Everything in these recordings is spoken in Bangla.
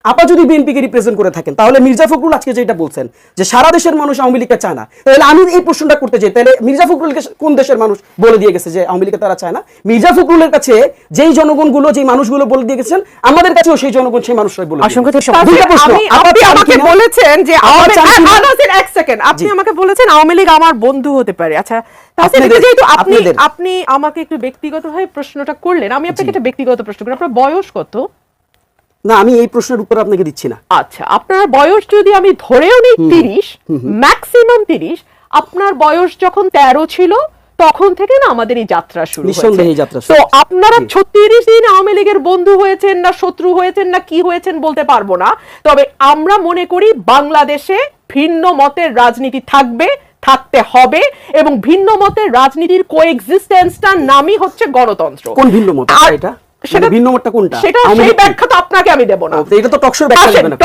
আপা যদি বিএনপিকে রিপ্রেজেন্ট করে থাকেন তাহলে মির্জা ফখরুল আজকে যেটা বলছেন যে সারা দেশের মানুষ আওয়ামী লীগকে চায় না, তাহলে আমি এই প্রশ্নটা করতে চাই, তাহলে মির্জা ফখরুলকে কোন দেশের মানুষ বলে দিয়ে গেছে যে আওয়ামী লীগকে তারা চায় না? মির্জা ফখরুলের কাছে যেই জনগণগুলো যেই মানুষগুলো বলে দিয়ে গেছেন, আমাদের কাছেও সেই জনগণ সেই মানুষরাই বলে। আপনি আমাকে বলেছেন যে এক সেকেন্ড, আপনি আমাকে বলেছেন আওয়ামী লীগ আমার বন্ধু হতে পারে। আচ্ছা, যেহেতু আপনি আমাকে একটু ব্যক্তিগতভাবে প্রশ্নটা করলেন, আমি আপনাকে একটা ব্যক্তিগত প্রশ্ন করি, আপনার বয়স কত? না, আমি এই প্রশ্নের উত্তর আপনাকে দিচ্ছি না। আচ্ছা, আপনার বয়স যদি আমি ধরেও নিই 30, ম্যাক্সিমাম 30, আপনার বয়স যখন 13 ছিল তখন থেকে না আমাদের এই যাত্রা শুরু হয়েছে। তো আপনারা 36 দিন আওয়ামী লীগের বন্ধু হয়েছেন না শত্রু হয়েছেন না কি হয়েছেন বলতে পারবো না, তবে আমরা মনে করি বাংলাদেশে ভিন্ন মতের রাজনীতি থাকবে, থাকতে হবে, এবং ভিন্ন মতের রাজনীতির কোএক্সিস্টেন্সটার নামই হচ্ছে গণতন্ত্র। কোন ভিন্ন মত এটা? সেটা ভিন্ন মতটা কোনটা? সেটা সেই ব্যাখ্যা তো আপনাকে আমি দেব না। এটা তো টকশোর ব্যাখ্যা দেবেন না।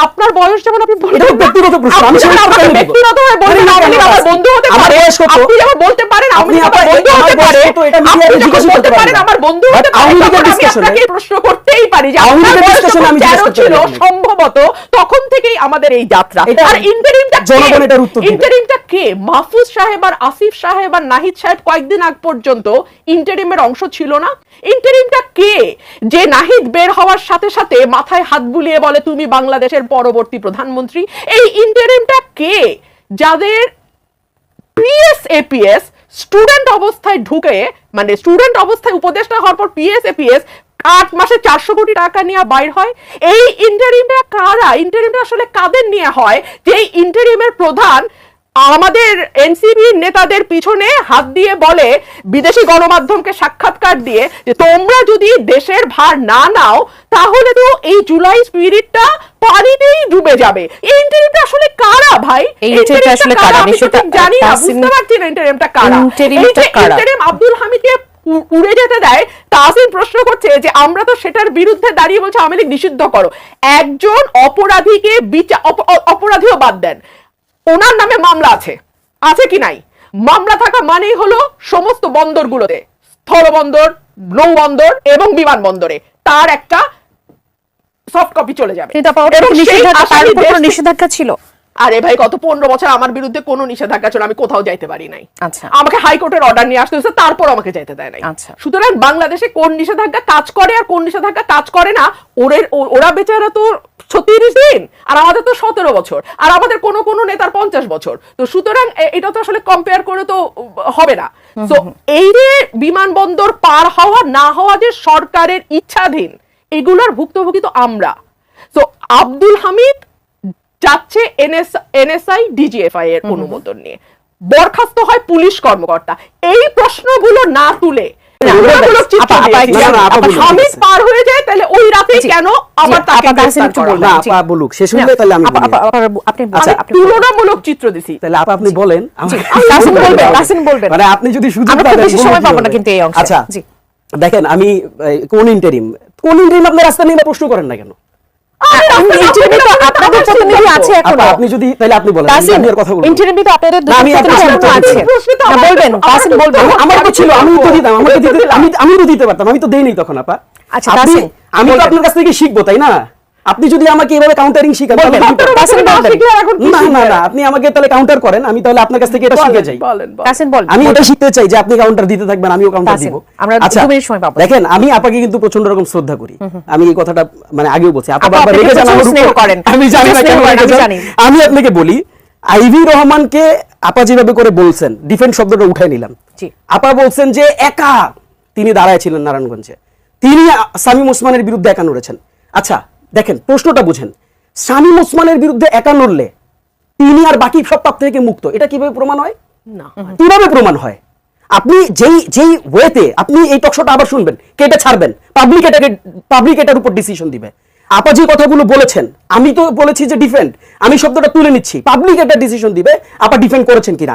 আপনার বয়স যেমন আপনি এটা ব্যক্তিগত প্রশ্ন, আমি সেটা আপনাকে দেব। ব্যক্তিগতভাবে বলেন আওয়ামী লীগ আমার বন্ধু হতে পারে, আপনি যেমন বলতে পারেন আওয়ামী লীগ আমার বন্ধু হতে পারে, এটা মিডিয়াতে জিজ্ঞাসা করতে পারেন আমার বন্ধু হতে পারে। আওয়ামী লীগের ডিসকাশনে আপনাকে প্রশ্ন করতেই পারি যে আওয়ামী লীগের ডিসকাশনে আমি জিজ্ঞাসা ছিল সম্ভবত তখন থেকেই আমাদের এই যাত্রা। আর ইন্টারিমটা জনগণ এটার উত্তর দিবে। ইন্টারিমটা কে? মাহফুজ সাহেব আর আসিফ সাহেব আর নাহিদ সাহেব কয়েকদিন আগ পর্যন্ত ইন্টারিমের অংশ ছিল না? ইন্টারিমটা কে যে নাহিদ বের হওয়ার সাথে সাথে মাথায় হাত বুলিয়ে বলে তুমি বাংলাদেশের পরবর্তী প্রধানমন্ত্রী? এই ইন্টারিমটা কে যাদের পিএস এপিএস স্টুডেন্ট অবস্থায় ঢুকে, মানে স্টুডেন্ট অবস্থায় উপদেষ্টা হওয়ার পর পিএস এপিএস 8 মাসে 400 কোটি টাকা নিয়ে বাইর হয়? এই ইন্টারিমটা কারা? ইন্টারিমটা আসলে কাদের নিয়ে হয় যে ইন্টারিমের প্রধান আমাদের এনসিপি নেতাদের পিছনে হাত দিয়ে বলে বিদেশি গণমাধ্যমকে সাক্ষাৎকার দিয়ে যে তোমরা যদি দেশের ভার না নাও তাহলে তো এই জুলাই স্পিরিটটা পানিতেই ডুবে যাবে। এই ইন্টারিমটা আসলে কারা ভাই? এই ইন্টারিমটা আসলে কারা? আমি সেটা জানি না, বুঝতে পারছি না ইন্টারিমটা কারা। ইন্টারিম আব্দুল হামিদকে উড়ে যেতে দেয়। তাহসিন প্রশ্ন করছে যে আমরা তো সেটার বিরুদ্ধে দাঁড়িয়ে বলছে আওয়ামী লীগ নিষিদ্ধ করো। একজন অপরাধীকে অপরাধীও বাদ দেন, ওনার নামে মামলা আছে কি নাই? মামলা থাকা মানেই হলো সমস্ত বন্দরগুলোতে, স্থলবন্দর, নৌবন্দর এবং বিমানবন্দরে তার একটা সফট কপি চলে যাবে। নিষেধাজ্ঞা ছিল। আরে ভাই, গত 15 বছর আমার বিরুদ্ধে কোনো নিষেধাজ্ঞা ছিল, আমি কোথাও যাইতে পারি নাই। আচ্ছা, আমাকে হাইকোর্টের অর্ডার নিয়ে আসতে হয়েছে, তারপর আমাকে যাইতে দেয় নাই। আচ্ছা, সুতরাং বাংলাদেশে কোন নিষেধাজ্ঞা কাজ করে আর কোন নিষেধাজ্ঞা কাজ করে না, ওরা বেচারা তো 36 দিন আর আমাদের তো 17 বছর, আর আমাদের কোন নেতার 50 বছর। তো সুতরাং এটা তো আসলে কম্পেয়ার করে তো হবে না। তো এই যে বিমানবন্দর পার হওয়া না হওয়া যে সরকারের ইচ্ছাধীন, এগুলোর ভুক্তভোগী তো আমরা। তো আব্দুল হামিদ যাচ্ছে এনএসআই ডিজিএফআই এর অনুমোদন নিয়ে, বরখাস্ত হয় পুলিশ কর্মকর্তা। এই প্রশ্নগুলো না তুলে হামিদ পার হয়ে যায়, তাহলে ওই রাতে কেন আবার তাকে বলুক শেষ হলে তাহলে আমি তুলনামূলক চিত্র দিছি। তাহলে আপনি বলেন, মানে আপনি যদি সুযোগ সময় পাবো না কিন্তু এই অংশে। আচ্ছা দেখেন, আমি কোন ইন্টারিম আপনার রাস্তা নিয়ে প্রশ্ন করেন না কেন? আপনি যদি তাহলে আপনি বলেন, আমি আর কথা বলবো। ইন্টারিমে তো আপনাদের আমি বলবেন, কাসিম বলবেন। আমার তো ছিল, আমি তো দিতাম, আমাকে দিতে আমি তো দিতে পারতাম, আমি তো দেইনি তখন আপা। আচ্ছা, আমি তো আপনার কাছ থেকে শিখবো, তাই না? আপনি যদি আমাকে এভাবে কাউন্টারিং শিখান, না আপনি আমাকে তাহলে কাউন্টার করেন, আমি তাহলে আপনার কাছ থেকে এটা শিখে যাই। আমি এটা শিখতে চাই যে আপনি কাউন্টার দিতে থাকবেন, আমিও কাউন্টার দিব। আচ্ছা দেখেন, আমি আপাকে কিন্তু প্রচন্ড রকম শ্রদ্ধা করি। আমি এই কথাটা মানে আগেও বলছি, আপা বারবার রেগে যান আমার উপর, আমি জানি না কেন রেগে যান। আমি আপনাকে বলি, আইভি রহমানকে আপা যেভাবে করে বলছেন, ডিফেন্স শব্দটা উঠাই নিলাম। আপা বলছেন যে একা তিনি দাঁড়ায় ছিলেন নারায়ণগঞ্জে, তিনি শামীম ওসমানের বিরুদ্ধে একা লড়েছেন। আচ্ছা দেখেন, প্রশ্নটা বুঝেন, শামীম ওসমানের বিরুদ্ধে একা লড়লে তিনি আর বাকি সব পাপ থেকে মুক্ত, এটা কিভাবে প্রমাণ হয়? না, কিভাবে প্রমাণ হয়? আপনি যেই ওয়েতে আপনি এই টকশোটা আবার শুনবেন, কে এটা ছাড়বেন, পাবলিক এটার উপর ডিসিশন দিবে। আপা যে কথাগুলো বলেছেন, আমি তো বলেছি যে ডিফেন্ড, আমি শব্দটা তুলে নিচ্ছি, পাবলিক এটা ডিসিশন দিবে আপা ডিফেন্ড করেছেন কিনা।